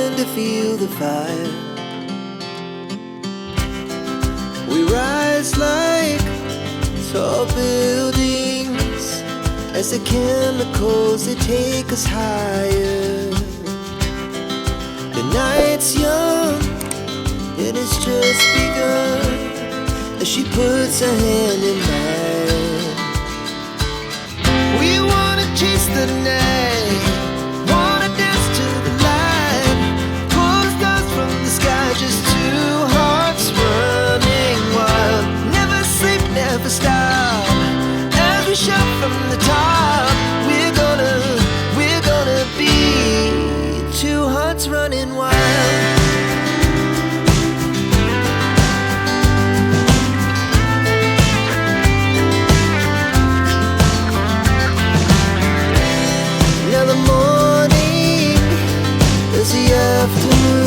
begin to feel the fire. We rise like tall buildings as the chemicals, they take us higher. The night's young, and it's just begun, as she puts her hand in mine. We wanna chase the night, wanna dance to the light, pull the stars from the sky, just two hearts running wild. Never sleep, never stop, as we shout from the top. We're gonna be two hearts running wild. Now the morning is the afternoon,